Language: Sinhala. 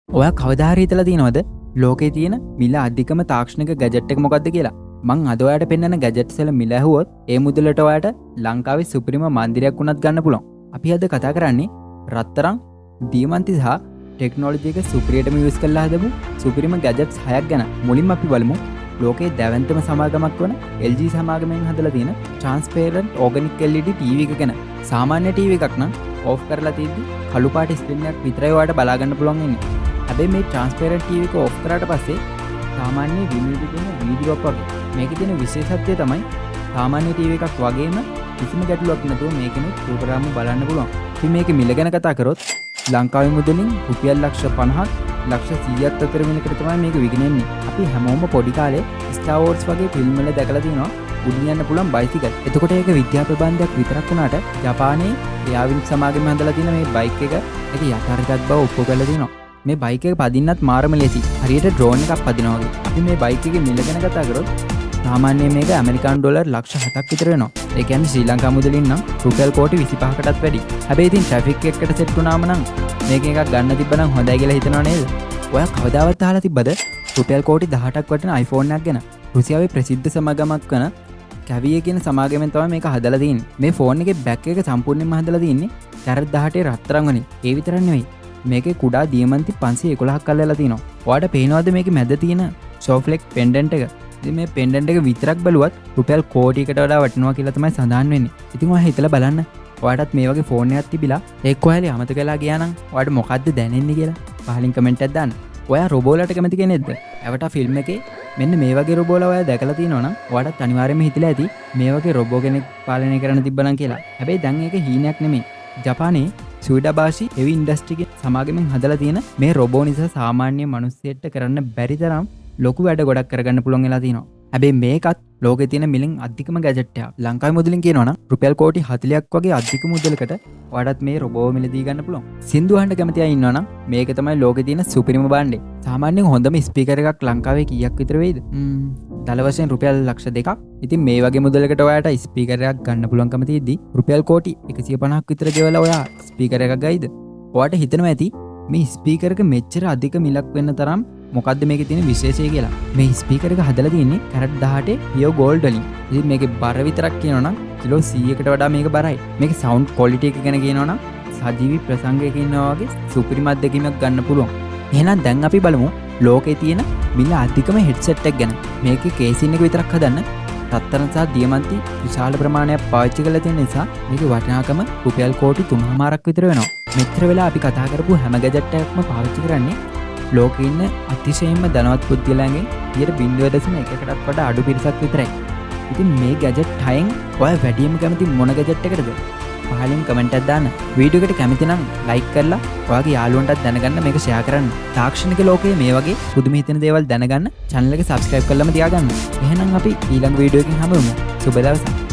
ඔයා කවදා හරි හිතලා තියෙනවද ලෝකේ තියෙන මිල අධිකම තාක්ෂණික ගැජට් එක මොකක්ද කියලා? මං අද ඔයාලට පෙන්වන ගැජට්ස් වල මිල ඇහුවොත් ඒ මුදලට ඔයාලට ලංකාවේ සුපිරිම මන්දිරයක් වුණත් ගන්න පුළුවන්. අපි අද කතා කරන්නේ රත්තරන්, දීමන්ති සහ ටෙක්නොලොජි එක සුපිරියටම යූස් කරලා හදපු සුපිරිම ගැජට්ස් 6ක් ගැන. මුලින්ම අපි බලමු ලෝකයේ දැවැන්තම සමාගමක් වන LG සමාගමෙන් හදලා තියෙන transparent organic LED TV එක ගැන. සාමාන්‍ය TV එකක් නම් ඕෆ් කරලා තියෙද්දි කළු පාට ස්ක්‍රීන් එකක් විතරයි ඔයාලට බලා ගන්න පුළුවන් වෙන්නේ. හැබැයි මේ transparent TV එක ඕෆ් කරාට පස්සේ සාමාන්‍ය විනිවිද දෙන වීඩියෝක් වගේ. මේකේ තියෙන විශේෂත්වය තමයි සාමාන්‍ය TV එකක් වගේම කිසිම ගැටලුවක් නැතුව මේකෙනුත් ප්‍රෝග්‍රෑම් බලන්න පුළුවන්. ඉතින් මේකේ මිල ගැන කතා කරොත් ලංකාවේ මුදලින් රුපියල් ලක්ෂ 50ක් ලක්ෂ 100ක් අතර වෙනකට තමයි මේක විකිනෙන්නේ. අපි හැමෝම පොඩි කාලේ Star Wars වගේ ෆිල්ම් වල දැකලා තියෙනවා උඩින් යන්න පුළුවන් බයිසිකල්. එතකොට ඒක විද්‍යා ප්‍රබන්ධයක් විතරක් වුණාට ජපානයේ යාවින් සමාගමෙන් හදලා තියෙන මේ බයික් එක ඒක යථාර්ථයක් බව ඔප්පු කරලා තියෙනවා. මේ බයික් එක පදින්නත් මාරම ලේසි. හරියට ඩ්‍රෝන් එකක් පදිනවා වගේ. අපි මේ බයික් එකේ මිල ගැන කතා කරොත් සාමාන්‍යයෙන් මේක ඇමරිකානු ඩොලර් ලක්ෂ 7ක් විතර වෙනවා. ඒ කියන්නේ ශ්‍රී ලංකා මුදලින් නම් රුපියල් කෝටි 25කටත් වැඩි. හැබැයි ඉතින් ට්‍රැෆික් එකකට සෙට් වුණාම නම් මේක එකක් ගන්න තිබ්බනම් හොඳයි කියලා හිතනව නේද? ඔයා කවදාවත් අහලා තිබ්බද රුපියල් කෝටි 18ක් වටින iPhone එකක් ගැන? රුසියාවේ ප්‍රසිද්ධ සමාගමක් වන කැවිය කියන සමාගමෙන් තමයි මේක හදලා තියෙන්නේ. මේ ෆෝන් එකේ බැක් එක සම්පූර්ණයෙන්ම හදලා තියෙන්නේ කැරට් 18 රත්තරන් වලින්. ඒ විතරක් නෙවෙයි. මේකේ කුඩා දියමන්ති 511ක් අල්ලලා තිනවා. ඔයාලට පේනවද මේකේ මැද තියෙන සෝෆ්ලෙක් පෙන්ඩන්ට් එක? ඉතින් මේ පෙන්ඩන්ට් එක විතරක් බැලුවත් රුපියල් කෝටියකට වඩා වටිනවා කියලා තමයි සඳහන් වෙන්නේ. ඉතින් ඔයා හිතලා බලන්න. ඔයාටත් මේ වගේ ෆෝන් එකක් තිබිලා ඒක ඔයාලේ අමතක වෙලා ගියා නම් ඔයාට මොකද්ද දැනෙන්නේ කියලා පහලින් කමෙන්ට් එකක් දාන්න. ඔයා රොබෝලට කැමති කෙනෙක්ද? ඇවටා ෆිල්ම් එකේ මෙන්න මේ වගේ රොබෝලා ඔයා දැකලා තියෙනවා නම් ඔයාටත් අනිවාර්යයෙන්ම හිතලා ඇති මේ වගේ රොබෝ කෙනෙක් පාලනය කරන්න තිබ්බනම් කියලා. හැබැයි දැන් ඒක හීනයක් නෙමෙයි. ජපානයේ සුයිඩාබාෂි හෙවි ඉන්ඩස්ට්‍රි සමාගමෙන් හදලා තියෙන මේ රොබෝ නිසා සාමාන්‍ය මිනිස්සෙක්ට කරන්න බැරි තරම් ලොකු වැඩ ගොඩක් කරගන්න පුළුවන් වෙලා තියෙනවා. හැබැයි මේකත් ලෝකේ තියෙන මිලින් අධිකම ගැජට් එකක්. ලංකාවේ මුදලින් කියනවා නම් රුපියල් කෝටි 40ක් වගේ අධික මුදලකට ඔයාලට මේ රොබෝ මිලදී ගන්න පුළුවන්. සින්දු අහන්න කැමති අය ඉන්නවා නම් මේක තමයි ලෝකේ තියෙන සුපිරිම භාණ්ඩේ. සාමාන්‍යයෙන් හොඳම ස්පීකර් එකක් ලංකාවේ කීයක් විතර වෙයිද? දල වශයෙන් රුපියල් ලක්ෂ 2ක්. ඉතින් මේ වගේ මුදලකට ඔයාලට ස්පීකර් එකක් ගන්න පුළුවන්කම තියෙද්දි රුපියල් කෝටි 150ක් විතර ගෙවලා ඔයා ස්පීකර් එකක් ගයිද? ඔයාට හිතනවා ඇති මේ ස්පීකර් එක මෙච්චර අධික මිලක් වෙන්න තරම් මොකද්ද මේකේ තියෙන විශේෂය කියලා. මේ ස්පීකර් එක හදලා තියෙන්නේ කැරට් 18 පියෝ ගෝල්ඩ් වලින්. ඉතින් මේකේ බර විතරක් කියනවා නම් කිලෝ 100කට වඩා මේක බරයි. මේකේ සවුන්ඩ් ක්වොලිටි එක ගැන කියනවා නම් සජීවී ප්‍රසංගයක ඉන්නවා වගේ සුපිරිම අත්දැකීමක් ගන්න පුළුවන්. එහෙනම් දැන් අපි බලමු ලෝකේ තියෙන මිල අධිකම හෙඩ්සෙට් එක ගැන. මේකේ කේසින් එක විතරක් හදන්න රත්තරන් සහ දියමන්ති විශාල ප්‍රමාණයක් පාවිච්චි කරලා තියෙන නිසා මේකේ වටිනාකම රුපියල් කෝටි 3.5ක් විතර වෙනවා. මෙච්චර වෙලා අපි කතා කරපු හැම ගැජට් එකක්ම පාවිච්චි කරන්නේ ලෝකේ ඉන්න අතිශයින්ම ධනවත් පුද්ගලයන්ගෙන් 0.1%කටත් වඩා අඩු පිරිසක් විතරයි. ඉතින් මේ ගැජට් 6න් ඔයා වැඩිම කැමති මොන ගැජට් එකකටද? පහලින් කමෙන්ට් එකක් දාන්න. වීඩියෝ එකට කැමති නම් ලයික් කරලා ඔයාගේ යාළුවන්ටත් දැනගන්න මේක ෂෙයා කරන්න. තාක්ෂණික ලෝකයේ මේ වගේ පුදුම හිතෙන දේවල් දැනගන්න channel එක subscribe කරලාම තියාගන්න. එහෙනම් අපි ඊළඟ වීඩියෝ එකකින් හමු වෙමු. සුබ දවසක්.